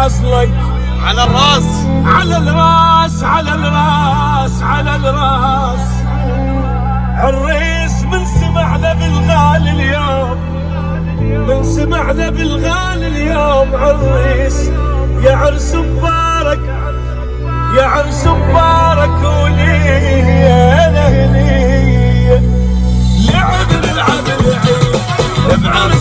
اصلك على الراس على الراس على الراس على الراس. عريس من سمعنا بالغالي اليوم، من سمعنا بالغالي اليوم عريس. يا عرس مبارك يا عرس مبارك ولينا هنيه. لعب العب العيد بعرس